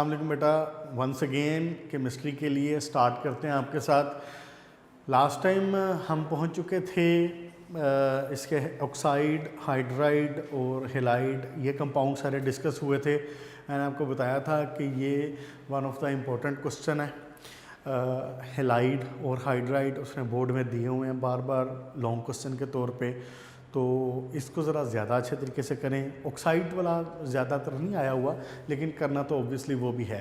अस्सलाम वालेकुम बेटा, वंस अगेन केमिस्ट्री के लिए स्टार्ट करते हैं आपके साथ। लास्ट टाइम हम पहुंच चुके थे इसके ऑक्साइड, हाइड्राइड और हेलाइड, ये कंपाउंड सारे डिस्कस हुए थे। मैंने आपको बताया था कि ये one of the important question है। हेलाइड और हाइड्राइड उसने बोर्ड में दिए हुए हैं बार बार लॉन्ग क्वेश्चन के तौर पे, तो इसको ज़रा ज़्यादा अच्छे तरीके से करें। ऑक्साइड वाला ज़्यादातर नहीं आया हुआ, लेकिन करना तो ऑब्वियसली वो भी है।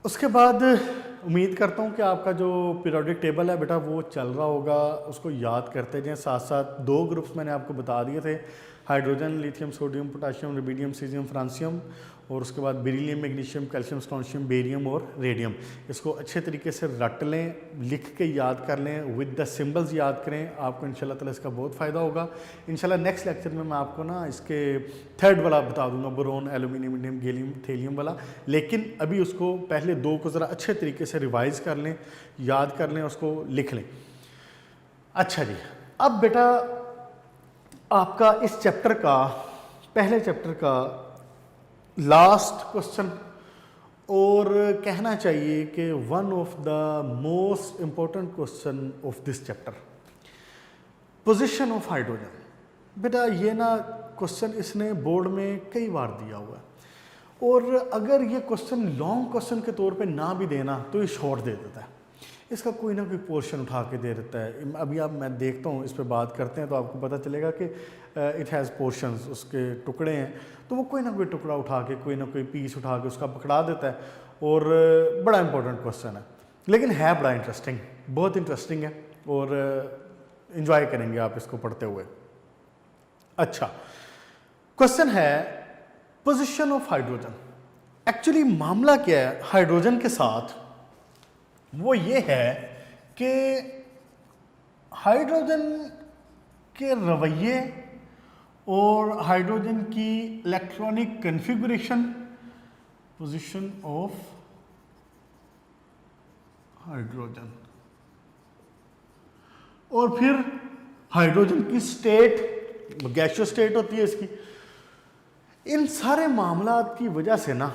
उसके बाद उम्मीद करता हूँ कि आपका जो पीरियोडिक टेबल है बेटा वो चल रहा होगा, उसको याद करते जाएं। साथ साथ दो ग्रुप्स मैंने आपको बता दिए थे, hydrogen, lithium, sodium, potassium, rubidium, caesium, francium, और उसके बाद beryllium, magnesium, calcium, strontium, barium और रेडियम। इसको अच्छे तरीके से रट लें, लिख के याद कर लें, विद द सिंबल्स याद करें, आपको इंशाल्लाह ताला इसका बहुत फ़ायदा होगा। इंशाल्लाह नेक्स्ट लेक्चर में मैं आपको ना इसके थर्ड वाला बता दूंगा, boron, aluminium, indium, gallium, thallium वाला। लेकिन अभी उसको पहले दो को ज़रा अच्छे तरीके से रिवाइज़ कर लें, याद कर लें, उसको लिख लें। अच्छा जी, अब बेटा आपका इस चैप्टर का, पहले चैप्टर का लास्ट क्वेश्चन, और कहना चाहिए कि one of the most important question of this chapter, position of hydrogen. बेटा ये ना क्वेश्चन इसने बोर्ड में कई बार दिया हुआ है, और अगर ये क्वेश्चन लॉन्ग क्वेश्चन के तौर पे ना भी देना तो ये शॉर्ट दे देता है, इसका कोई ना कोई पोर्शन उठा के दे देता है। अभी आप मैं देखता हूँ, इस पर बात करते हैं तो आपको पता चलेगा कि इट हैज़ पोर्शंस, उसके टुकड़े हैं, तो वो कोई ना कोई टुकड़ा उठा के, कोई ना कोई पीस उठा के उसका पकड़ा देता है, और बड़ा इंपॉर्टेंट क्वेश्चन है, लेकिन है बड़ा इंटरेस्टिंग, बहुत इंटरेस्टिंग है, और इन्जॉय करेंगे आप इसको पढ़ते हुए। अच्छा, क्वेश्चन है पोजीशन ऑफ हाइड्रोजन। एक्चुअली मामला क्या है हाइड्रोजन के साथ, वो ये है कि हाइड्रोजन के रवैये और हाइड्रोजन की electronic configuration, position of hydrogen, और फिर हाइड्रोजन की स्टेट, गैसियस स्टेट होती है इसकी। इन सारे मामलात की वजह से ना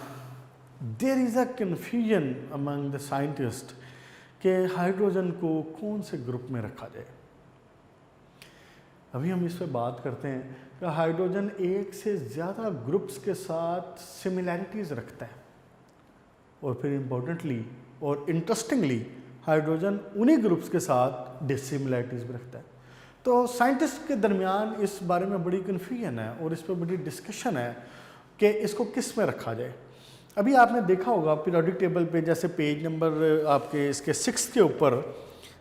there is a confusion among the scientist कि हाइड्रोजन को कौन से ग्रुप में रखा जाए। अभी हम इस पर बात करते हैं कि हाइड्रोजन एक से ज़्यादा ग्रुप्स के साथ सिमिलैरिटीज़ रखता है, और फिर इम्पोर्टेंटली और इंटरेस्टिंगली हाइड्रोजन उन्हीं ग्रुप्स के साथ डिसिमिलैरिटीज़ भी रखता है। तो साइंटिस्ट के दरमियान इस बारे में बड़ी कन्फ्यूजन है, और इस पर बड़ी डिस्कशन है कि इसको किस में रखा जाए। अभी आपने देखा होगा पीरियोडिक टेबल पे, जैसे पेज नंबर आपके इसके 6 के ऊपर,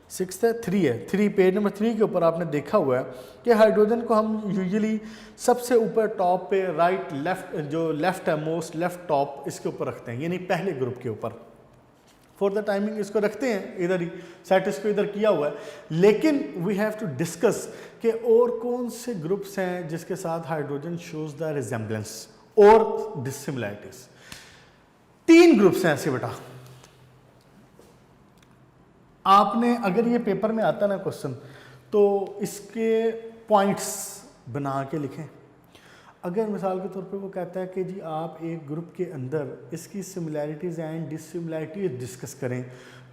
6 है 3 है, 3 पेज नंबर 3 के ऊपर आपने देखा हुआ है कि हाइड्रोजन को हम यूजुअली सबसे ऊपर टॉप पे, राइट लेफ्ट, जो लेफ्ट है मोस्ट लेफ्ट टॉप, इसके ऊपर रखते हैं, यानी पहले ग्रुप के ऊपर। फॉर द टाइमिंग इसको रखते हैं इधर ही, सेट इसको इधर किया हुआ है। लेकिन वी हैव टू डिस्कस कि और कौन से ग्रुप्स हैं जिसके साथ हाइड्रोजन शोज द रिजेम्बलेंस और डिसिमिलैरिटीज। 3 ग्रुप्स हैं ऐसे बेटा। आपने अगर ये पेपर में आता ना क्वेश्चन, तो इसके पॉइंट्स बना के लिखें। अगर मिसाल के तौर पे वो कहता है कि जी आप एक ग्रुप के अंदर इसकी सिमिलैरिटीज़ एंड डिसिमिलैरिटीज डिस्कस करें,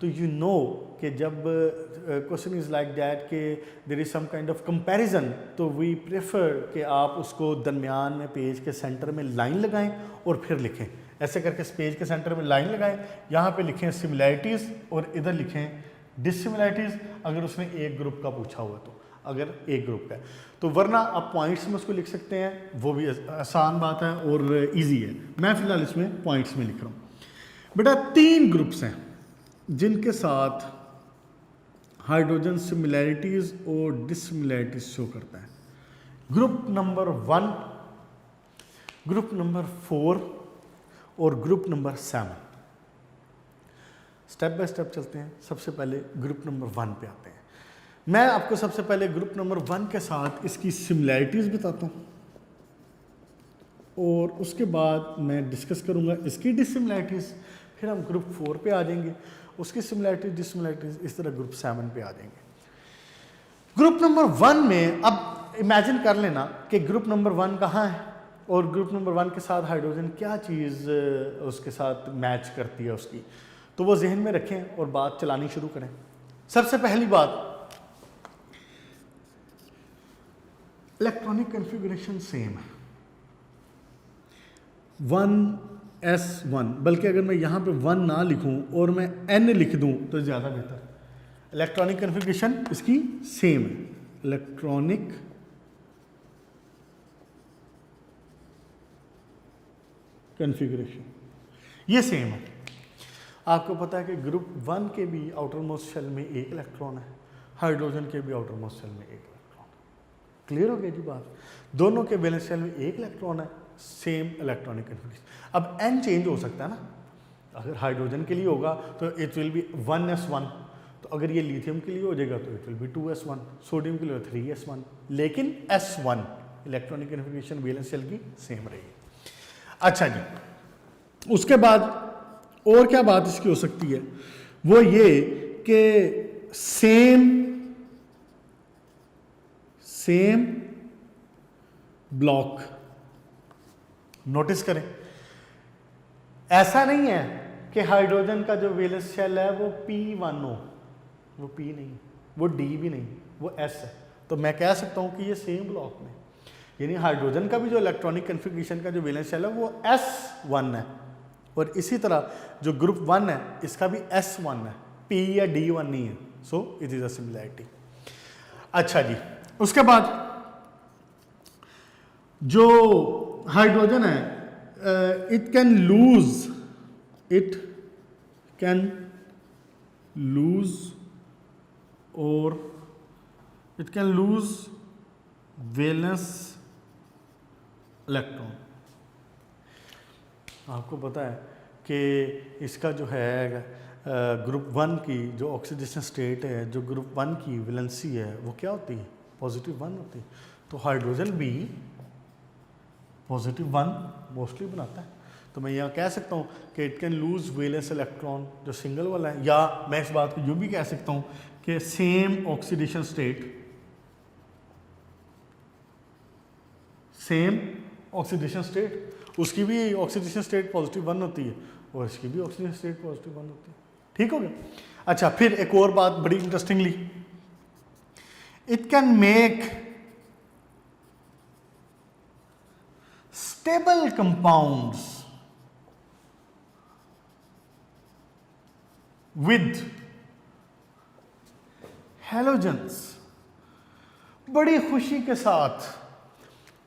तो यू नो कि जब क्वेश्चन इज़ लाइक दैट कि there is some kind of comparison, तो वी प्रेफर कि आप उसको दरमियान में पेज के सेंटर में लाइन लगाएं और फिर लिखें। ऐसे करके पेज के सेंटर में लाइन लगाएं, यहाँ पे लिखें सिमिलैरिटीज़ और इधर लिखें डिसिमिलैरिटीज़, अगर उसने एक ग्रुप का पूछा हुआ तो, अगर एक ग्रुप का है तो, वरना आप पॉइंट्स में उसको लिख सकते हैं, वो भी आसान बात है और इजी है। मैं फिलहाल इसमें पॉइंट्स में लिख रहा हूँ। बेटा 3 ग्रुप्स हैं जिनके साथ हाइड्रोजन सिमिलैरिटीज़ और डिसिमिलैरिटीज़ शो करता है। ग्रुप नंबर 1, ग्रुप नंबर 4 और group number 7। Step by step चलते हैं। सबसे पहले ग्रुप नंबर 1 पे आते हैं। मैं आपको सबसे पहले ग्रुप नंबर 1 के साथ इसकी सिमिलैरिटीज़ बताता हूँ, और उसके बाद मैं डिस्कस करूँगा इसकी डिसिमिलैरिटीज़। फिर हम ग्रुप 4 पे आ जाएंगे, उसकी सिमिलैरिटीज़ डिसिमिलैरिटीज़, इस तरह ग्रुप 7 पे आ जाएंगे। ग्रुप नंबर 1 में अब इमेजिन कर लेना कि ग्रुप नंबर 1 कहाँ है, और ग्रुप नंबर 1 के साथ हाइड्रोजन क्या चीज़ उसके साथ मैच करती है उसकी, तो वो जहन में रखें और बात चलानी शुरू करें। सबसे पहली बात, इलेक्ट्रॉनिक कॉन्फ़िगरेशन सेम है, 1s1, बल्कि अगर मैं यहाँ पे 1 ना लिखूँ और मैं n लिख दूँ तो ज़्यादा बेहतर। इलेक्ट्रॉनिक कॉन्फ़िगरेशन इसकी सेम है, इलेक्ट्रॉनिक कॉन्फ़िगरेशन ये सेम है। आपको पता है कि ग्रुप 1 के भी आउटर मोस्ट शेल में एक इलेक्ट्रॉन है, हाइड्रोजन के भी आउटर मोस्ट शेल में एक इलेक्ट्रॉन है। क्लियर हो गया जी बात? दोनों के वैलेंस शेल में एक इलेक्ट्रॉन है, सेम इलेक्ट्रॉनिक कॉन्फ़िगरेशन। अब n चेंज हो सकता है ना, अगर हाइड्रोजन के लिए होगा तो इट विल बी 1s1, तो अगर ये लिथियम के लिए हो जाएगा तो it will be 2s1, sodium के लिए 3s1, लेकिन s1 electronic configuration valence shell की सेम रहेगी। अच्छा जी, उसके बाद और क्या बात इसकी हो सकती है, वो ये कि सेम ब्लॉक। नोटिस करें, ऐसा नहीं है कि हाइड्रोजन का जो वैलेंस शेल है वो p1 हो, वो p नहीं, वो d भी नहीं, वो s है। तो मैं कह सकता हूं कि ये सेम ब्लॉक में, यानी हाइड्रोजन का भी जो इलेक्ट्रॉनिक कॉन्फ़िगरेशन का जो वैलेंस शेल है वो s1 है, और इसी तरह जो ग्रुप 1 है इसका भी s1 है, p या d1 नहीं है। So it is a similarity. अच्छा जी, उसके बाद जो हाइड्रोजन है it can lose valence electron. आपको पता है कि इसका जो है ग्रुप 1 की जो ऑक्सीडेशन स्टेट है, जो ग्रुप 1 की वैलेंसी है वो क्या होती है, +1 होती है। तो हाइड्रोजन भी +1 मोस्टली बनाता है। तो मैं यहाँ कह सकता हूँ कि it can lose valence electron जो सिंगल वाला है, या मैं इस बात को यूँ भी कह सकता हूँ कि सेम ऑक्सीडेशन स्टेट उसकी भी ऑक्सीडेशन स्टेट +1 होती है और इसकी भी ऑक्सीडेशन स्टेट +1 होती है। ठीक हो गया? अच्छा, फिर एक और बात बड़ी interestingly, it can make stable compounds with halogens. बड़ी खुशी के साथ,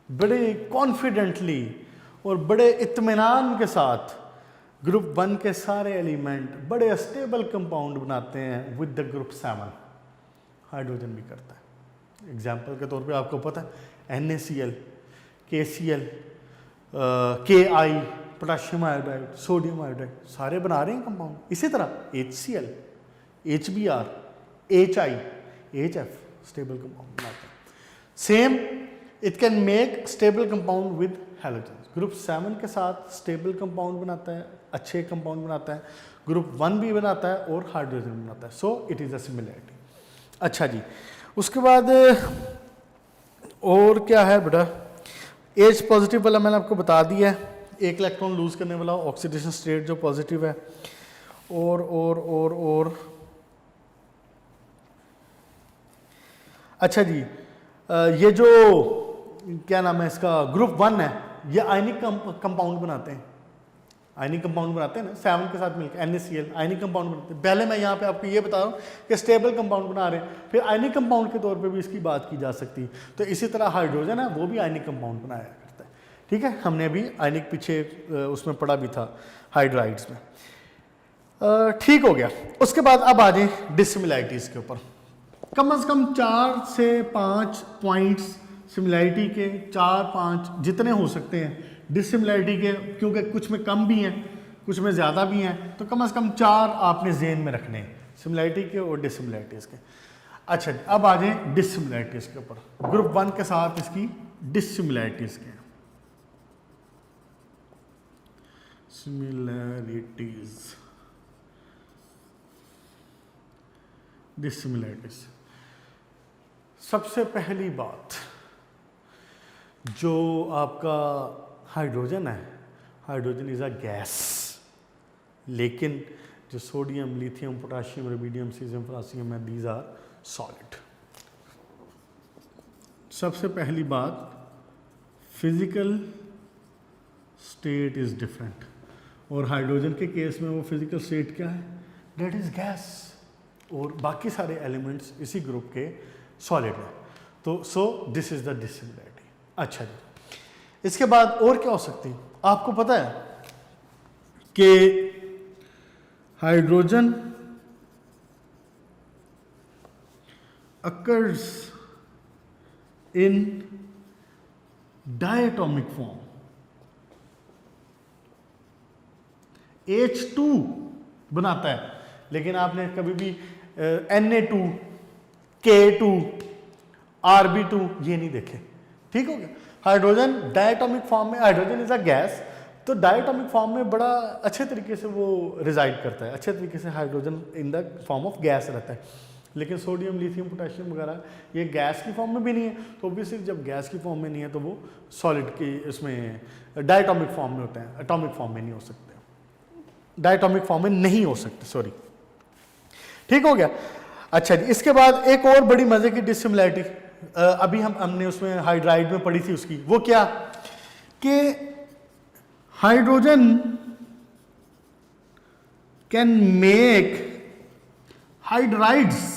बड़े कॉन्फिडेंटली और बड़े इत्मीनान के साथ ग्रुप 1 के सारे एलिमेंट बड़े स्टेबल कंपाउंड बनाते हैं विद द ग्रुप 7। हाइड्रोजन भी करता है। एग्जाम्पल के तौर पे आपको पता है NaCl, KCl, Ki, potassium iodide, sodium iodide, सारे बना रहे हैं कंपाउंड। इसी तरह HCl, HBr, HI, HF stable compound बनाते हैं। Same it can make stable compound with halogens. Group 7 के साथ स्टेबल कंपाउंड बनाता है, अच्छे कंपाउंड बनाता है, ग्रुप 1 भी बनाता है और हाइड्रोजन बनाता है। So it is a similarity. अच्छा जी, उसके बाद और क्या है बेटा, एच पॉजिटिव वाला मैंने आपको बता दिया है, एक इलेक्ट्रॉन लूज करने वाला ऑक्सीडेशन स्टेट जो पॉजिटिव है। और अच्छा जी, ये जो क्या नाम है इसका, ग्रुप 1 है, ये आयनिक कंपाउंड बनाते हैं। आयनिक कंपाउंड बनाते हैं ना 7 के साथ मिलकर, NaCl आयनिक कंपाउंड बनाते हैं। पहले मैं यहाँ पे आपको ये बता रहा हूँ कि स्टेबल कंपाउंड बना रहे हैं, फिर आयनिक कंपाउंड के तौर पे भी इसकी बात की जा सकती है। तो इसी तरह हाइड्रोजन है वो भी आयनिक कंपाउंड बनाया करता है। ठीक है, हमने अभी आयनिक पीछे उसमें पढ़ा भी था हाइड्राइड्स में। ठीक हो गया। उसके बाद अब आ जाए डिसिमिलैरिटीज़ के ऊपर। कम से कम 4 से 5 पॉइंट्स सिमिलैरिटी के, 4-5 जितने हो सकते हैं डिसिमिलैरिटी के, क्योंकि कुछ में कम भी हैं कुछ में ज़्यादा भी हैं, तो कम से कम 4 आपने जेहन में रखने हैं, सिमिलैरिटी के और डिसिमिलैरिटीज़ के। अच्छा, अब आ जाए डिसिमिलैरिटीज़ के ऊपर। ग्रुप 1 के साथ इसकी डिसिमिलैरिटीज़ के, डिसिमिलैरिटीज़। सबसे पहली बात जो आपका हाइड्रोजन है, हाइड्रोजन इज़ अ गैस, लेकिन जो sodium, lithium, potassium, rubidium, caesium, francium है, दीज आर सॉलिड। सबसे पहली बात, फिजिकल स्टेट इज डिफरेंट, और हाइड्रोजन के केस में वो फिजिकल स्टेट क्या है, दैट इज गैस, और बाकी सारे एलिमेंट्स इसी ग्रुप के सॉलिड हैं। तो so this is the dissimilarity. अच्छा जी, इसके बाद और क्या हो सकती है? आपको पता है कि hydrogen occurs in diatomic form, H2 बनाता है, लेकिन आपने कभी भी Na2, K2, Rb2 ये नहीं देखे। ठीक हो गया? हाइड्रोजन डायटोमिक फॉर्म में, हाइड्रोजन इज अ गैस, तो डायटोमिक फॉर्म में बड़ा अच्छे तरीके से वो रिजाइड करता है, अच्छे तरीके से hydrogen in the form of gas रहता है। लेकिन सोडियम, लिथियम, पोटेशियम वगैरह ये गैस की फॉर्म में भी नहीं है, तो ऑब्वियसली जब गैस की फॉर्म में नहीं है तो वो सॉलिड की इसमें डायटोमिक फॉर्म में होते हैं, एटॉमिक फॉर्म में नहीं हो सकते, डायटोमिक फॉर्म में नहीं हो सकते, सॉरी। ठीक हो गया? अच्छा जी, इसके बाद एक और बड़ी मजे की डिसिमिलैरिटी अभी हमने उसमें हाइड्राइड में पढ़ी थी उसकी, वो क्या कि hydrogen can make hydrides,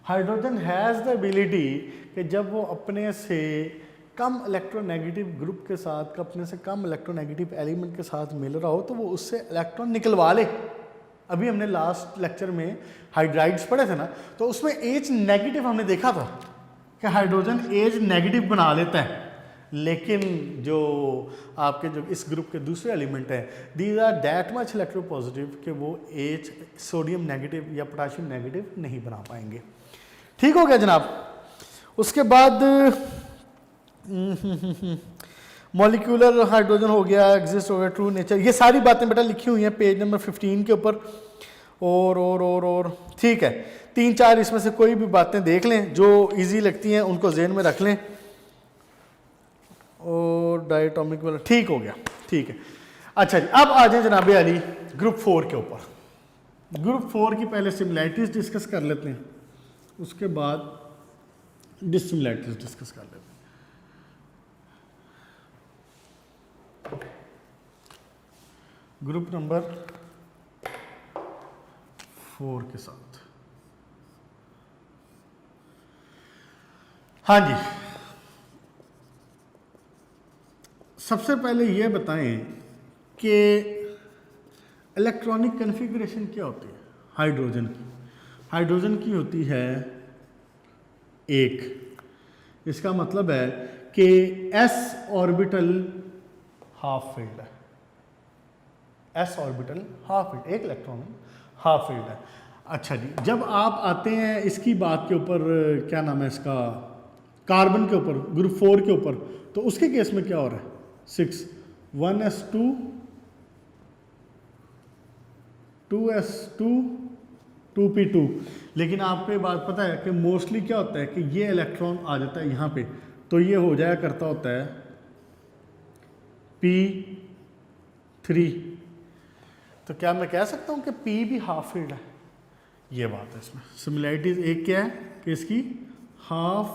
hydrogen has the ability कि जब वो अपने से कम इलेक्ट्रोनेगेटिव ग्रुप के साथ, अपने से कम इलेक्ट्रोनेगेटिव एलिमेंट के साथ मिल रहा हो तो वो उससे इलेक्ट्रॉन निकलवा ले। अभी हमने लास्ट लेक्चर में हाइड्राइड्स पढ़े थे ना, तो उसमें एच नेगेटिव हमने देखा था कि हाइड्रोजन एच नेगेटिव बना लेता है, लेकिन जो आपके जो इस ग्रुप के दूसरे एलिमेंट हैं, these are that much electropositive कि वो एच सोडियम नेगेटिव या पोटाशियम नेगेटिव नहीं बना पाएंगे। ठीक हो गया जनाब? उसके बाद मॉलिक्यूलर हाइड्रोजन हो गया, एग्जिस्ट हो गया, ट्रू नेचर, ये सारी बातें बेटा लिखी हुई हैं पेज नंबर 15 के ऊपर। और ठीक है, 3-4 इसमें से कोई भी बातें देख लें जो इजी लगती हैं, उनको ज़हन में रख लें। और डायटोमिक वाला ठीक हो गया, ठीक है। अच्छा जी, अब आ जाए जनाब अली ग्रुप 4 के ऊपर। ग्रुप 4 की पहले सिमिलैरिटीज डिस्कस कर लेते हैं, उसके बाद डिसिमिलैरिटीज डिस्कस कर लेते हैं। ग्रुप नंबर 4 के साथ, हाँ जी, सबसे पहले ये बताएं कि इलेक्ट्रॉनिक कॉन्फ़िगरेशन क्या होती है हाइड्रोजन की। हाइड्रोजन की होती है 1, इसका मतलब है कि s ऑर्बिटल हाफ फील्ड है, s ऑर्बिटल हाफ फील्ड, एक इलेक्ट्रॉन हाफ फील्ड है। अच्छा जी, जब आप आते हैं इसकी बात के ऊपर, क्या नाम है इसका, कार्बन के ऊपर, ग्रुप 4 के ऊपर, तो उसके केस में क्या हो रहा है, 6 1s2 2s2 2p2। लेकिन आपको ये बात पता है कि मोस्टली क्या होता है कि ये इलेक्ट्रॉन आ जाता है यहाँ पे, तो ये हो जाया करता होता है p3। तो क्या मैं कह सकता हूँ कि p भी हाफ फील्ड है? ये बात है इसमें। सिमिलैरिटीज एक क्या है कि इसकी हाफ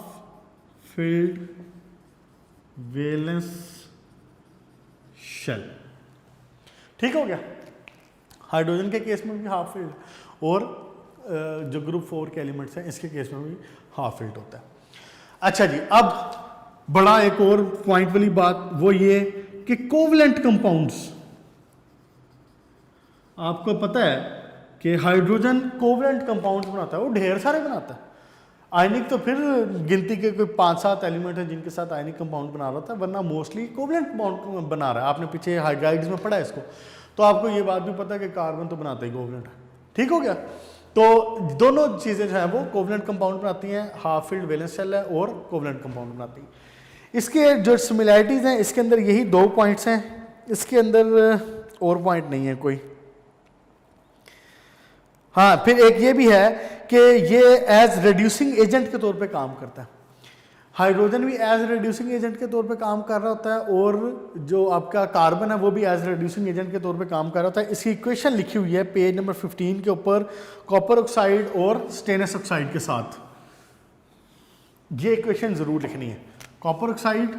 फील्ड वैलेंस शेल। ठीक हो गया? हाइड्रोजन के केस में भी हाफ फील्ड, और जो ग्रुप 4 के एलिमेंट्स हैं इसके केस में भी हाफ फील्ड होता है। अच्छा जी, अब बड़ा एक और पॉइंट वाली बात वो ये कि कोवलेंट कंपाउंड्स, आपको पता है कि हाइड्रोजन कोवलेंट कंपाउंड्स बनाता है, वो ढेर सारे बनाता है। आयनिक तो फिर गिनती के कोई 5-7 एलिमेंट है जिनके साथ आयनिक कंपाउंड बना रहा था, वरना मोस्टली कोवलेंट कंपाउंड बना रहा है। आपने पीछे हाइड्राइड्स में पढ़ा है इसको, तो आपको ये बात भी पता है कि कार्बन तो बनाता ही कोवलेंट है। ठीक हो गया? तो दोनों चीज़ें जो हैं वो कोवलेंट कंपाउंड बनाती हैं, हाफ फील्ड वैलेंस शेल है और कोवलेंट कंपाउंड बनाती हैं। इसके जो सिमिलैरिटीज़ हैं इसके अंदर यही 2 पॉइंट्स हैं, इसके अंदर और पॉइंट नहीं है कोई। हाँ, फिर एक ये भी है कि ये एज रिड्यूसिंग एजेंट के तौर पे काम करता है। हाइड्रोजन भी एज रिड्यूसिंग एजेंट के तौर पे काम कर रहा होता है और जो आपका कार्बन है वो भी एज रिड्यूसिंग एजेंट के तौर पे काम कर रहा होता है। इसकी इक्वेशन लिखी हुई है पेज नंबर 15 के ऊपर, कॉपर ऑक्साइड और स्टेनलेस ऑक्साइड के साथ। ये इक्वेशन ज़रूर लिखनी है, कॉपर ऑक्साइड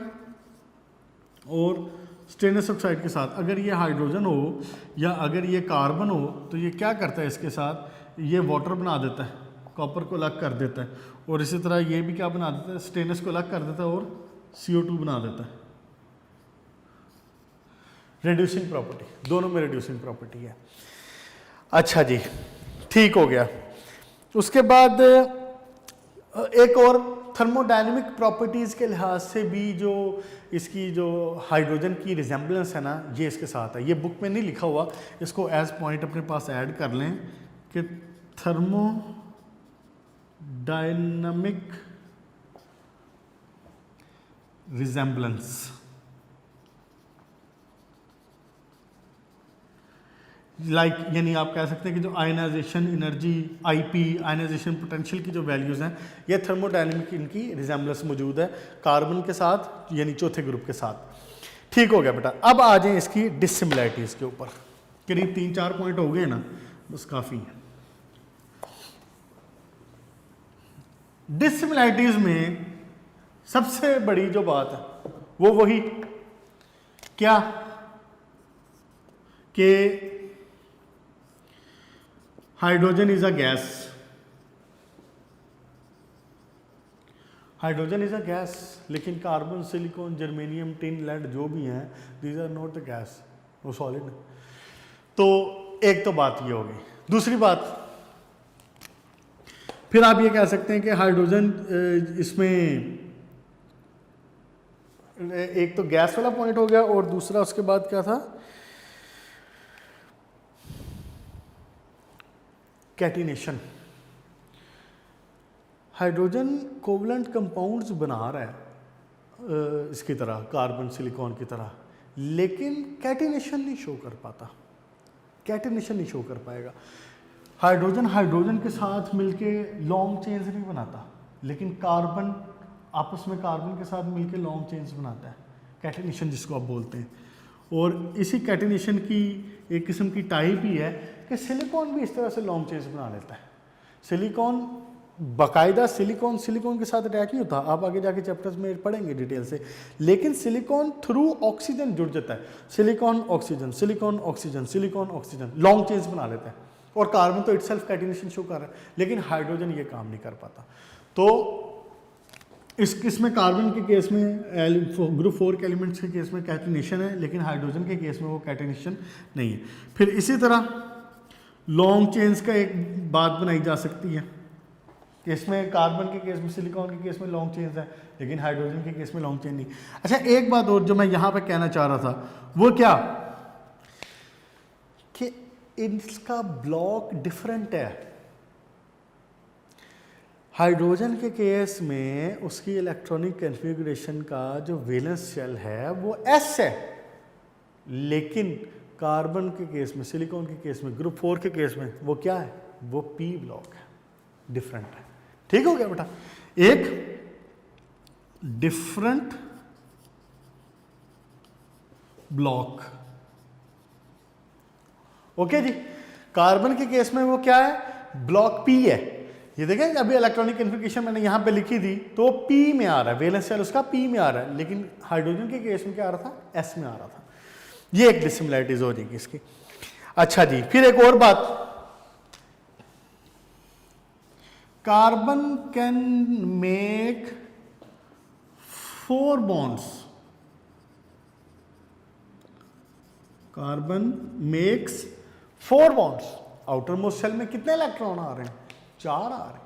और स्टेनलेस ऑक्साइड के साथ। अगर ये हाइड्रोजन हो या अगर ये कार्बन हो तो ये क्या करता है, इसके साथ ये वाटर बना देता है, कॉपर को अलग कर देता है, और इसी तरह ये भी क्या बना देता है, स्टेनलेस को अलग कर देता है और CO2 बना देता है। रिड्यूसिंग प्रॉपर्टी, दोनों में रिड्यूसिंग प्रॉपर्टी है। अच्छा जी, ठीक हो गया। उसके बाद एक और थर्मोडायनेमिक प्रॉपर्टीज़ के लिहाज से भी जो इसकी जो हाइड्रोजन की रिजेंबलेंस है ना, ये इसके साथ है। ये बुक में नहीं लिखा हुआ, इसको एज पॉइंट अपने पास ऐड कर लें कि थर्मोडायनामिक रिजेंबलेंस, यानी आप कह सकते हैं कि जो ionization energy, IP, ionization potential की जो वैल्यूज़ हैं, ये थर्मोडायनेमिक इनकी रिजेंबलेंस मौजूद है कार्बन के साथ, यानी चौथे ग्रुप के साथ। ठीक हो गया बेटा। अब आ जाएं इसकी डिसिमिलैरिटीज़ के ऊपर। करीब 3-4 पॉइंट हो गए ना, बस काफ़ी है। डिसिमिलैरिटीज़ में सबसे बड़ी जो बात है वो वही क्या कि hydrogen is a gas, hydrogen is a gas, लेकिन carbon, silicon, germanium, tin, lead जो भी हैं, these are not the gas, वो सॉलिड। तो एक तो बात ये हो गई। दूसरी बात, फिर आप ये कह सकते हैं कि हाइड्रोजन इसमें एक तो गैस वाला पॉइंट हो गया, और दूसरा उसके बाद क्या था, कैटिनेशन। हाइड्रोजन कोवलेंट कंपाउंड्स बना रहा है इसकी तरह, कार्बन सिलिकॉन की तरह, लेकिन कैटिनेशन नहीं शो कर पाता, कैटिनेशन नहीं शो कर पाएगा। हाइड्रोजन हाइड्रोजन के साथ मिलके लॉन्ग चेन्स नहीं बनाता, लेकिन कार्बन आपस में कार्बन के साथ मिलके लॉन्ग चेन्स बनाता है, कैटिनेशन जिसको आप बोलते हैं। और इसी कैटिनेशन की एक किस्म की टाइप ही है कि सिलिकॉन भी इस तरह से लॉन्ग चेन्स बना लेता है। सिलिकॉन बाकायदा सिलिकॉन के साथ अटैक नहीं होता, आप आगे जाके चैप्टर्स में पढ़ेंगे डिटेल से, लेकिन सिलिकॉन थ्रू ऑक्सीजन जुड़ जाता है। Silicon oxygen, silicon oxygen, silicon oxygen, long chains बना लेता है। और कार्बन तो इटसेल्फ कैटिनेशन शो कर रहा है, लेकिन हाइड्रोजन ये काम नहीं कर पाता। तो इसमें कार्बन के केस में, ग्रुप 4 के एलिमेंट्स के केस में कैटिनेशन है, लेकिन हाइड्रोजन के केस में वो कैटिनेशन नहीं है। फिर इसी तरह लॉन्ग चेन्स का एक बात बनाई जा सकती है कि इसमें कार्बन के केस में, सिलिकॉन के केस में लॉन्ग चेन्स है, लेकिन हाइड्रोजन के केस में लॉन्ग चेन नहीं। अच्छा, एक बात और जो मैं यहाँ पे कहना चाह रहा था वो क्या कि इसका ब्लॉक डिफरेंट है। हाइड्रोजन के केस में उसकी इलेक्ट्रॉनिक कॉन्फ़िगरेशन का जो वैलेंस शेल है वो S है, लेकिन कार्बन के केस में, सिलिकॉन के केस में, ग्रुप 4 के केस में वो क्या है, वो P ब्लॉक है, डिफरेंट है। ठीक हो गया बेटा, एक डिफरेंट ब्लॉक। ओके जी, कार्बन के केस में वो क्या है, ब्लॉक P है। ये देखें, अभी इलेक्ट्रॉनिक कॉन्फ़िगरेशन मैंने यहाँ पे लिखी थी तो P में आ रहा है, वैलेंस शेल उसका P में आ रहा है, लेकिन हाइड्रोजन के केस में क्या आ रहा था, S में आ रहा था। ये एक डिसिमिलैरिटीज हो जाएगी इसकी। अच्छा जी, फिर एक और बात, carbon can make 4 bonds, carbon makes 4 bonds. Outer most shell में कितने इलेक्ट्रॉन आ रहे हैं, 4 आ रहे हैं।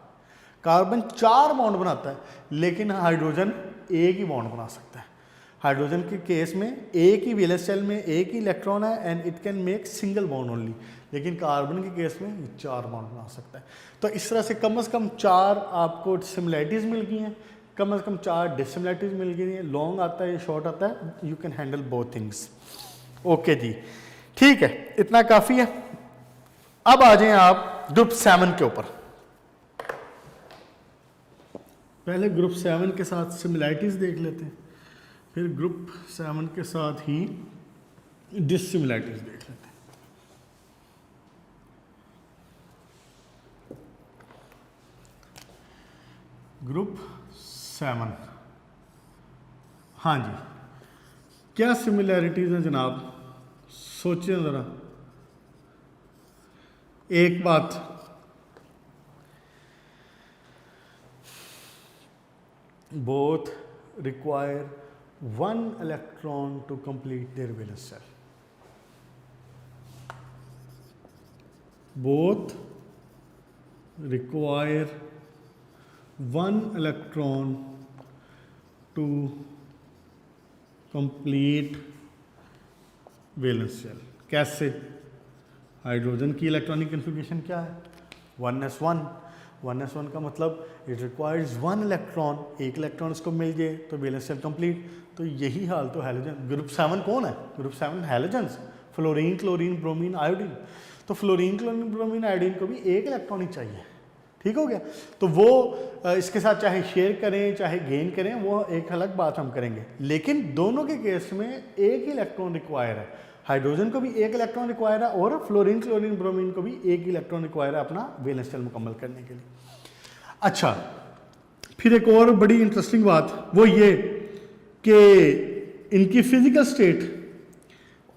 कार्बन 4 बॉन्ड बनाता है, लेकिन हाइड्रोजन एक ही बॉन्ड बना सकता है। हाइड्रोजन के केस में एक ही वैलेंस शेल में एक ही इलेक्ट्रॉन है and it can make single bond only, लेकिन कार्बन के केस में 4 बॉन्ड बना सकता है। तो इस तरह से कम 4 आपको सिमिलैरिटीज मिल गई हैं, कम 4 डिसिमिलैरिटीज मिल गई हैं। लॉन्ग आता है, शॉर्ट आता है, you can handle both things. Okay जी, ठीक है, इतना काफ़ी है। अब आ जाएं आप ग्रुप 7 के ऊपर। पहले ग्रुप 7 के साथ सिमिलैरिटीज़ देख लेते हैं, फिर ग्रुप 7 के साथ ही डिससिमिलैरिटीज़ देख लेते हैं। ग्रुप 7, हाँ जी, क्या सिमिलैरिटीज़ हैं जनाब, सोचें ज़रा। एक बात, both require one electron to complete their valence shell. Both require one electron to complete valence shell. कैसे? हाइड्रोजन की इलेक्ट्रॉनिक कन्फिग्रेशन क्या है? 1s1। 1s1 का मतलब इट रिक्वायर्स वन इलेक्ट्रॉन, एक इलेक्ट्रॉन इसको मिल जाए तो वैलेंस शेल कंप्लीट। तो यही हाल तो हैलोजन। ग्रुप 7 कौन है? Group 7 halogens, fluorine, chlorine, bromine, iodine. तो फ्लोरीन, क्लोरीन, ब्रोमीन, आयोडीन को भी एक इलेक्ट्रॉन ही चाहिए। ठीक हो गया। तो वो इसके साथ चाहे शेयर करें चाहे गेन करें, वो एक अलग बात हम करेंगे, लेकिन दोनों के केस में एक ही इलेक्ट्रॉन रिक्वायर है। हाइड्रोजन को भी एक इलेक्ट्रॉन रिक्वायर है और फ्लोरीन, क्लोरीन, ब्रोमीन को भी एक ही इलेक्ट्रॉन रिक्वायर है अपना वैलेंस शेल मुकम्मल करने के लिए। अच्छा, फिर एक और बड़ी इंटरेस्टिंग बात वो ये कि इनकी physical state,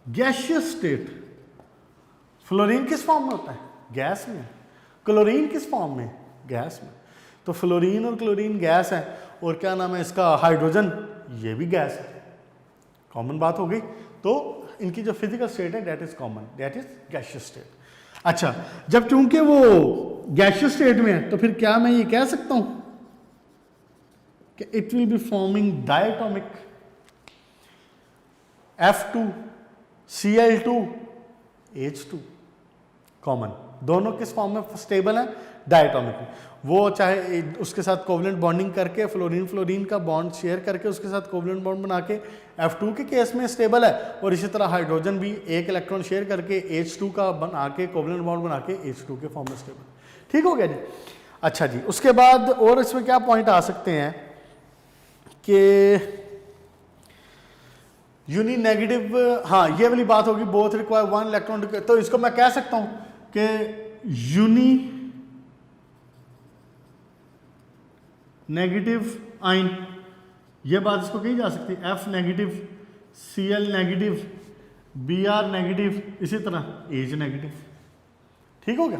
gaseous state. Fluorine किस फॉर्म में होता है? गैस में। क्लोरीन किस फॉर्म में? गैस में। तो फ्लोरीन और क्लोरीन गैस है, और क्या नाम है इसका, हाइड्रोजन, ये भी गैस है। कॉमन बात हो गई। तो इनकी जो फिजिकल स्टेट है that is common, that is gaseous state. अच्छा, जब चूंकि वो गैसियस स्टेट में है तो फिर क्या मैं ये कह सकता हूं कि it will be forming diatomic F2 Cl2 H2 common. दोनों किस फॉर्म में स्टेबल है? डायटोमिक। वो चाहे उसके साथ कोवलेंट बॉन्डिंग करके फ्लोरीन फ्लोरीन का बॉन्ड शेयर करके उसके साथ कोवलेंट बॉन्ड बना के F2 के केस में स्टेबल है, और इसी तरह हाइड्रोजन भी एक इलेक्ट्रॉन शेयर करके H2 का बना के कोवलेंट बॉन्ड बना के H2 के फॉर्म में स्टेबल। ठीक हो गया जी। अच्छा जी, उसके बाद और इसमें क्या पॉइंट आ सकते हैं कि यूनी नेगेटिव, हाँ ये वाली बात होगी, बोथ रिक्वायर वन इलेक्ट्रॉन। तो इसको मैं कह सकता हूं कि यूनी नेगेटिव आइन, ये बात इसको कही जा सकती है। F negative, Cl negative, Br negative, इसी तरह H नेगेटिव। ठीक हो गया।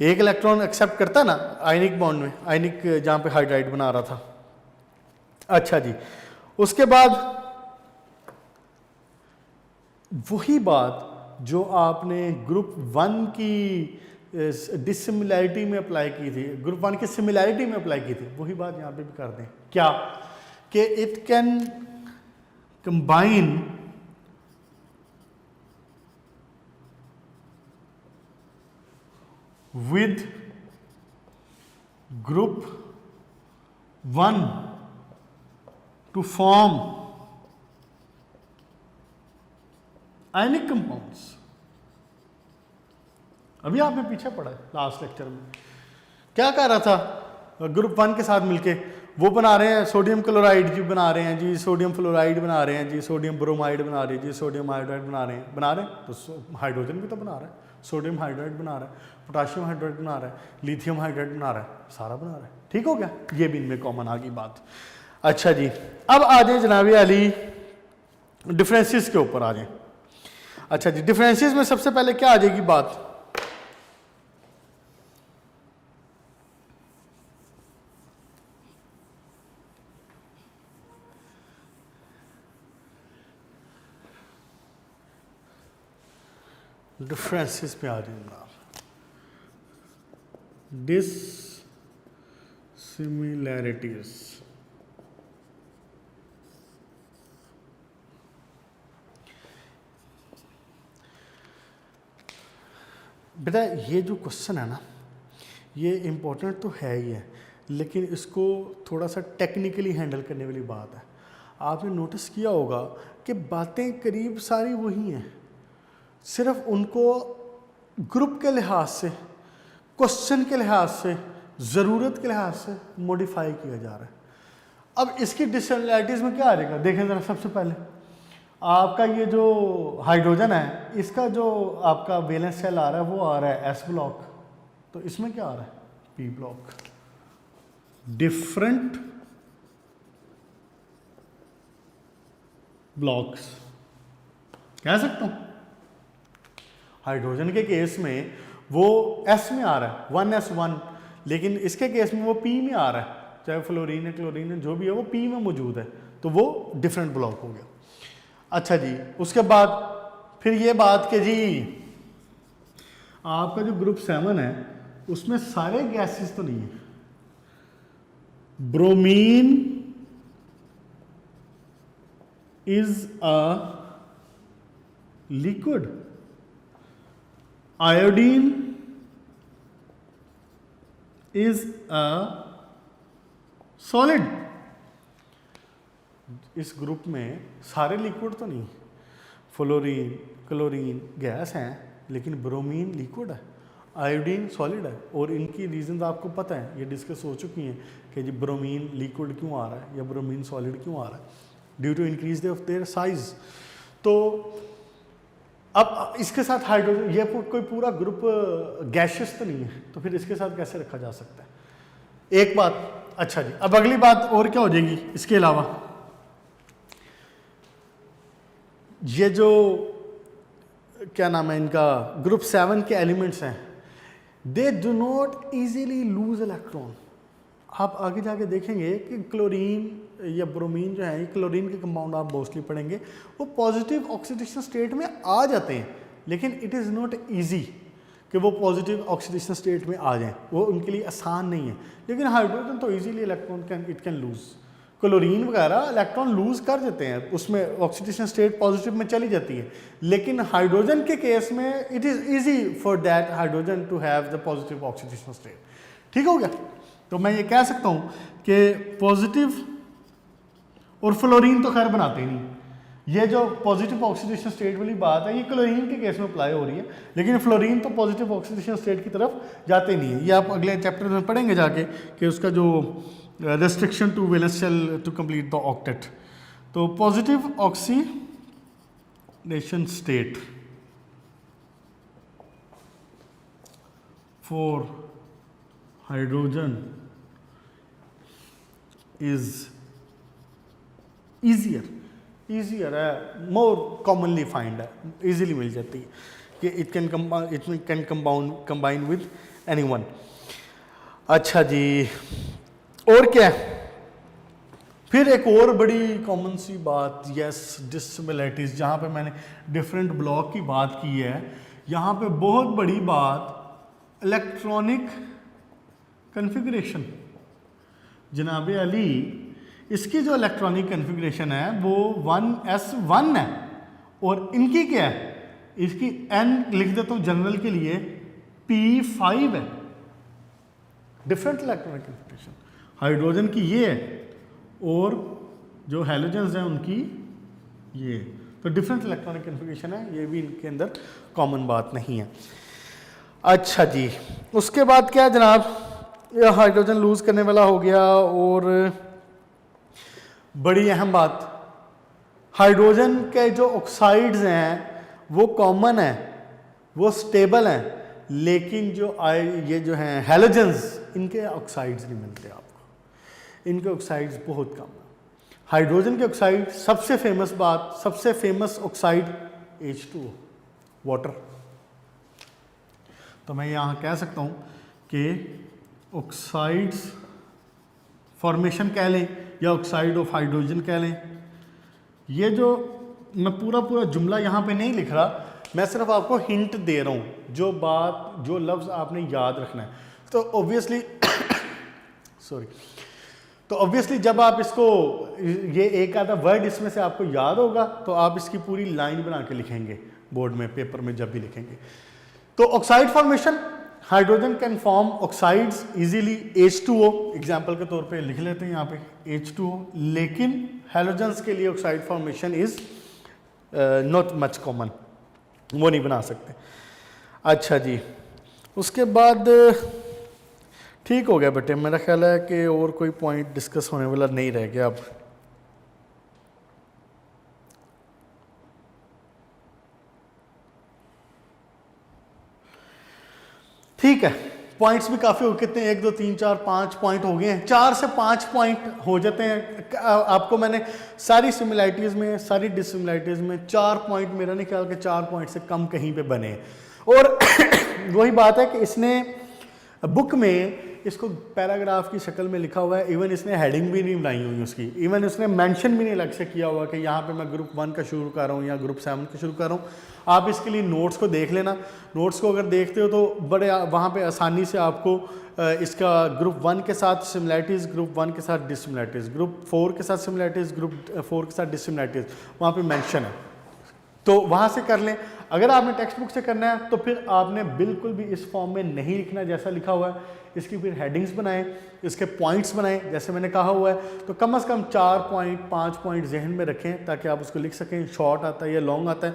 एक इलेक्ट्रॉन एक्सेप्ट करता है ना आयनिक बॉन्ड में, आयनिक जहां पे हाइड्राइड बना रहा था। अच्छा जी, उसके बाद वही बात जो आपने ग्रुप 1 की डिसिमिलैरिटी में अप्लाई की थी, ग्रुप 1 की सिमिलैरिटी में अप्लाई की थी, वही बात यहां पे भी कर दें। क्या कि it can combine with group 1 to form ionic compounds। अभी आपने पीछे पढ़ा है लास्ट लेक्चर में, क्या कह रहा था? ग्रुप 1 के साथ मिलके वो बना रहे हैं सोडियम क्लोराइड जी, बना रहे हैं जी सोडियम फ्लोराइड, बना रहे हैं जी सोडियम ब्रोमाइड, बना रहे हैं जी सोडियम आयोडाइड, बना रहे हैं तो हाइड्रोजन भी तो बना रहा है, सोडियम हाइड्राइड बना रहा है, पोटाशियम हाइड्राइड बना रहा है, लिथियम हाइड्राइड बना रहा है, सारा बना रहा है। ठीक हो गया, ये भी इनमें कॉमन आ गई बात। अच्छा जी, अब आ जाए जनाब अली डिफरेंसेस के ऊपर आ जाए। अच्छा जी, डिफरेंसेस में सबसे पहले क्या आ जाएगी बात? डिफरेंसेस पे आ जाए, डिससिमिलैरिटीज। बेटा ये जो क्वेश्चन है ना, ये इम्पोर्टेंट तो है ही है, लेकिन इसको थोड़ा सा टेक्निकली हैंडल करने वाली बात है। आपने नोटिस किया होगा कि बातें करीब सारी वही हैं, सिर्फ उनको ग्रुप के लिहाज से, क्वेश्चन के लिहाज से ज़रूरत के लिहाज से मॉडिफाई किया जा रहा है। अब इसकी डिससिमिलैरिटीज़ में क्या आ जाएगा, देखें ज़रा। सबसे पहले आपका ये जो हाइड्रोजन है, इसका जो आपका वैलेंस शेल आ रहा है वो आ रहा है एस ब्लॉक, तो इसमें क्या आ रहा है पी ब्लॉक। डिफरेंट ब्लॉक्स कह सकता हूं। हाइड्रोजन के केस में वो एस में आ रहा है 1s1, लेकिन इसके केस में वो पी में आ रहा है, चाहे फ्लोरीन है क्लोरीन है जो भी है वो पी में मौजूद है, तो वो डिफरेंट ब्लॉक हो गया। अच्छा जी, उसके बाद फिर ये बात कि जी आपका जो ग्रुप 7 है उसमें सारे गैसेस तो नहीं है। Bromine is a liquid, iodine is a solid. इस ग्रुप में सारे लिक्विड तो नहीं, फ्लोरीन क्लोरीन गैस हैं, लेकिन ब्रोमीन लिक्विड है, आयोडीन सॉलिड है। और इनकी रीजंस आपको पता है, ये डिस्कस हो चुकी हैं कि जी ब्रोमीन लिक्विड क्यों आ रहा है या ब्रोमीन सॉलिड क्यों आ रहा है, due to increase of their size. तो अब इसके साथ हाइड्रोजन, ये कोई पूरा ग्रुप गैशियस तो नहीं है, तो फिर इसके साथ कैसे रखा जा सकता है, एक बात। अच्छा जी, अब अगली बात और क्या हो जाएगी इसके अलावा, ये जो क्या नाम है इनका ग्रुप 7 के एलिमेंट्स हैं, they do not easily loose electron. आप आगे जाके देखेंगे कि क्लोरीन या ब्रोमीन जो है, क्लोरीन के कंपाउंड आप मोस्टली पढ़ेंगे, वो पॉजिटिव ऑक्सीडेशन स्टेट में आ जाते हैं, लेकिन इट इज़ नॉट ईजी कि वो पॉजिटिव ऑक्सीडेशन स्टेट में आ जाएं, वो उनके लिए आसान नहीं है। लेकिन हाइड्रोजन तो easily electron it can lose, chlorine वगैरह इलेक्ट्रॉन लूज कर देते हैं, उसमें ऑक्सीडेशन स्टेट पॉजिटिव में चली जाती है। लेकिन हाइड्रोजन के केस में it is easy for that hydrogen to have the positive oxidation state. ठीक हो गया, तो मैं ये कह सकता हूँ कि पॉजिटिव, और फ्लोरीन तो खैर बनाते ही नहीं, ये जो पॉजिटिव ऑक्सीडेशन स्टेट वाली बात है ये क्लोरीन के केस में अप्लाई हो रही है, लेकिन फ्लोरीन तो पॉजिटिव ऑक्सीडेशन स्टेट की तरफ जाते नहीं है। ये आप अगले चैप्टर में पढ़ेंगे जाके कि उसका जो restriction to valence shell to complete the octet। तो positive oxidation state for hydrogen is easier है, मोर कॉमनली फाइंड है, इजीली मिल जाती है कि it can combine with anyone. अच्छा जी, और क्या है फिर एक और बड़ी कॉमन सी बात, यस डिससिमिलैरिटीज, जहाँ पे मैंने डिफरेंट ब्लॉक की बात की है, यहाँ पे बहुत बड़ी बात इलेक्ट्रॉनिक कन्फिग्रेशन। जनाब अली, इसकी जो इलेक्ट्रॉनिक कन्फिग्रेशन है वो 1s1 है, और इनकी क्या है, इसकी n लिख देता हूँ जनरल के लिए, p5 है। डिफरेंट इलेक्ट्रॉनिक कन्फिग्रेशन हाइड्रोजन की ये है, और जो हैलोजेंस हैं उनकी ये, तो डिफरेंट इलेक्ट्रॉनिक कन्फिग्रेशन है, ये भी इनके अंदर कॉमन बात नहीं है। अच्छा जी, उसके बाद क्या जनाब, ये हाइड्रोजन लूज करने वाला हो गया। और बड़ी अहम बात, हाइड्रोजन के जो ऑक्साइड्स हैं वो कॉमन है, वो स्टेबल हैं, लेकिन जो ये जो हैं हैलोजेंस, इनके ऑक्साइड्स नहीं मिलते आपको, इनके ऑक्साइड्स बहुत कम है। हाइड्रोजन के ऑक्साइड सबसे फेमस बात, सबसे फेमस ऑक्साइड H2O, वाटर। तो मैं यहाँ कह सकता हूँ कि ऑक्साइड्स फॉर्मेशन कह लें या ऑक्साइड ऑफ हाइड्रोजन कह लें। ये जो मैं पूरा जुमला यहाँ पे नहीं लिख रहा, मैं सिर्फ आपको हिंट दे रहा हूँ, जो बात जो लफ्ज़ आपने याद रखना है। तो ऑब्वियसली तो ऑब्वियसली जब आप इसको, ये एक आधा वर्ड इसमें से आपको याद होगा तो आप इसकी पूरी लाइन बना के लिखेंगे बोर्ड में, पेपर में जब भी लिखेंगे। तो oxide formation, hydrogen can form oxides easily, H2O example के तौर पे लिख लेते हैं यहाँ पे H2O, लेकिन हैलोजेंस के लिए oxide formation is not much common, वो नहीं बना सकते। अच्छा जी, उसके बाद ठीक हो गया बेटे, मेरा ख्याल है कि और कोई पॉइंट डिस्कस होने वाला नहीं रह गया अब। ठीक है, पॉइंट्स भी काफ़ी हो, कितने 1 2 3 4 5 पॉइंट हो गए हैं। 4 से 5 पॉइंट हो जाते हैं। आपको मैंने सारी सिमिलैरिटीज़ में, सारी डिसिमिलैरिटीज़ में 4 पॉइंट, मेरा नहीं ख्याल कि 4 पॉइंट से कम कहीं पे बने। और वही बात है कि इसने बुक में इसको पैराग्राफ की शक्ल में लिखा हुआ है, इवन इसने हेडिंग भी नहीं बनाई हुई उसकी, इवन इसने मेंशन भी नहीं अलग से किया हुआ कि यहाँ पे मैं ग्रुप 1 का शुरू कर रहा हूँ या ग्रुप 7 का शुरू कर रहा हूँ। आप इसके लिए नोट्स को देख लेना, नोट्स को अगर देखते हो तो बड़े वहाँ पे आसानी से आपको इसका ग्रुप 1 के साथ सिमिलैरिटीज़, ग्रुप 1 के साथ डिसिमिलैरिटीज़, ग्रुप 4 के साथ सिमिलैरिटीज़, ग्रुप 4 के साथ डिसिमिलैरिटीज़ वहाँ पे मेंशन है, तो वहाँ से कर लें। अगर आपने टेक्स्ट बुक से करना है तो फिर आपने बिल्कुल भी इस फॉर्म में नहीं लिखना जैसा लिखा हुआ है, इसकी फिर हेडिंग्स बनाएं, इसके पॉइंट्स बनाएं जैसे मैंने कहा हुआ है। तो कम से कम 4 पॉइंट 5 पॉइंट जहन में रखें ताकि आप उसको लिख सकें। शॉर्ट आता है या लॉन्ग आता है,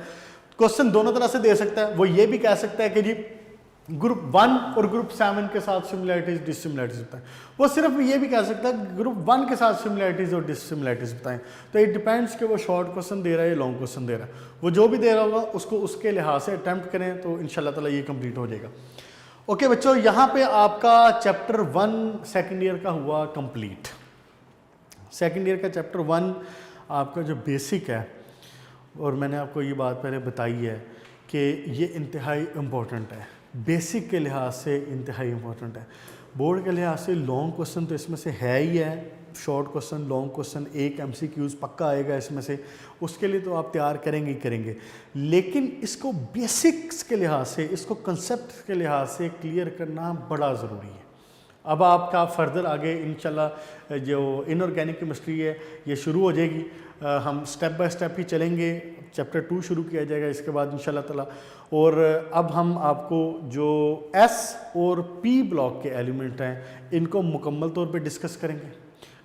क्वेश्चन दोनों तरह से दे सकता है। वो ये भी कह सकता है कि जी ग्रुप 1 और ग्रुप 7 के साथ सिमिलैरिटीज डिसिमिलैरिटीज बताएं। वो सिर्फ ये भी कह सकता है ग्रुप 1 के साथ सिमिलैरिटीज और डिसिमिलैरिटीज बताएं। तो इट डिपेंड्स कि वो शॉर्ट क्वेश्चन दे रहा है या लॉन्ग क्वेश्चन दे रहा है। वो जो भी दे रहा होगा उसको उसके लिहाज से अटैम्प्ट करें तो इंशाल्लाह ताला ये कंप्लीट हो जाएगा। ओके बच्चों, यहाँ पे आपका चैप्टर 1 सेकेंड ईयर का हुआ कंप्लीट। सेकेंड ईयर का चैप्टर 1 आपका जो बेसिक है, और मैंने आपको ये बात पहले बताई है कि ये इंतहाई इम्पोर्टेंट है, बेसिक के लिहाज से इंतहाई इम्पोर्टेंट है। बोर्ड के लिहाज से लॉन्ग क्वेश्चन तो इसमें से है ही है, शॉर्ट क्वेश्चन, लॉन्ग क्वेश्चन, एक MCQs पक्का आएगा इसमें से, उसके लिए तो आप तैयार करेंगे ही करेंगे। लेकिन इसको बेसिक्स के लिहाज से, इसको कंसेप्ट के लिहाज से क्लियर करना बड़ा ज़रूरी है। अब आपका फर्दर आगे इंशाल्लाह जो इनऑर्गेनिक केमिस्ट्री है ये शुरू हो जाएगी। हम स्टेप बाय स्टेप ही चलेंगे। चैप्टर 2 शुरू किया जाएगा इसके बाद इंशाल्लाह ताला। और अब हम आपको जो S और P ब्लॉक के एलिमेंट हैं इनको मुकम्मल तौर पे डिस्कस करेंगे।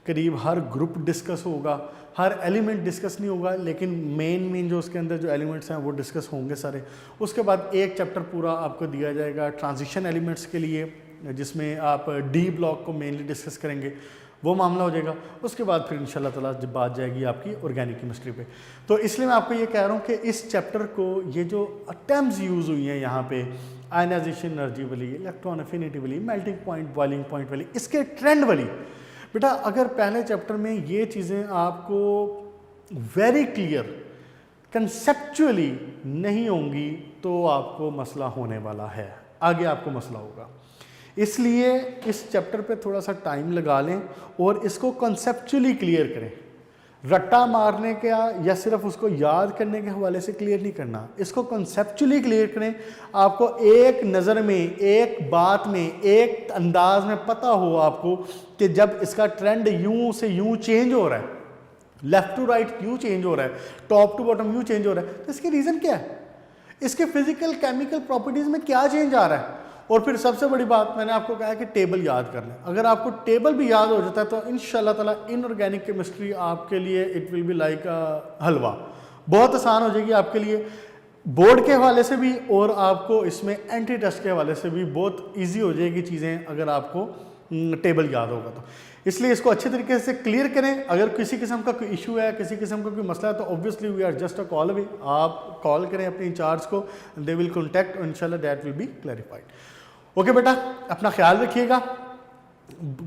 करीब हर ग्रुप डिस्कस होगा, हर एलिमेंट डिस्कस नहीं होगा, लेकिन मेन जो उसके अंदर जो एलिमेंट्स हैं वो डिस्कस होंगे सारे। उसके बाद एक चैप्टर पूरा आपको दिया जाएगा ट्रांजिशन एलिमेंट्स के लिए, जिसमें आप D ब्लॉक को मेनली डिस्कस करेंगे, वो मामला हो जाएगा। उसके बाद फिर इंशाल्लाह ताला जब बात जाएगी आपकी ऑर्गेनिक केमिस्ट्री पे। तो इसलिए मैं आपको ये कह रहा हूँ कि इस चैप्टर को, ये जो टर्म्स यूज़ हुई हैं यहाँ पे, आयनाइजेशन एनर्जी वाली, इलेक्ट्रॉन एफिनिटी वाली, मेल्टिंग पॉइंट, बॉइलिंग पॉइंट वाली, इसके ट्रेंड वाली, बेटा अगर पहले चैप्टर में ये चीज़ें आपको वेरी क्लियर कंसेप्चुअली नहीं होंगी तो आपको मसला होने वाला है, आगे आपको मसला होगा। इसलिए इस चैप्टर पे थोड़ा सा टाइम लगा लें और इसको कॉन्सेप्चुअली क्लियर करें। रट्टा मारने का या सिर्फ उसको याद करने के हवाले से क्लियर नहीं करना, इसको कॉन्सेप्चुअली क्लियर करें। आपको एक नज़र में, एक बात में, एक अंदाज में पता हो आपको कि जब इसका ट्रेंड यूं से यूं चेंज हो रहा है, लेफ्ट टू राइट यूं चेंज हो रहा है, टॉप टू बॉटम यूं चेंज हो रहा है, तो इसकी रीज़न क्या है, इसके फिजिकल केमिकल प्रॉपर्टीज़ में क्या चेंज आ रहा है। और फिर सबसे बड़ी बात मैंने आपको कहा है कि टेबल याद कर लें। अगर आपको टेबल भी याद हो जाता है तो इंशाल्लाह ताला इनऑर्गेनिक केमिस्ट्री आपके लिए इट विल बी लाइक हलवा, बहुत आसान हो जाएगी आपके लिए, बोर्ड के हवाले से भी और आपको इसमें एंटी टेस्ट के हवाले से भी बहुत ईजी हो जाएगी चीज़ें अगर आपको टेबल याद होगा तो। इसलिए इसको अच्छे तरीके से क्लियर करें। अगर किसी किस्म का कोई इशू है, किसी किस्म का कोई मसला है, तो obviously we are just a call away. आप कॉल करें अपने इंचार्ज को, दे विल कॉन्टैक्ट, इंशाल्लाह that will be clarified. Okay बेटा, अपना ख्याल रखिएगा,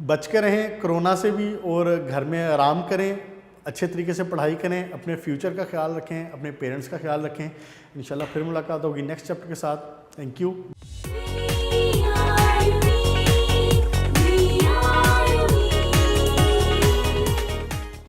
बच के रहें कोरोना से भी, और घर में आराम करें, अच्छे तरीके से पढ़ाई करें, अपने फ्यूचर का ख्याल रखें, अपने पेरेंट्स का ख्याल रखें। इंशाल्लाह फिर मुलाकात होगी नेक्स्ट चैप्टर के साथ। Thank you.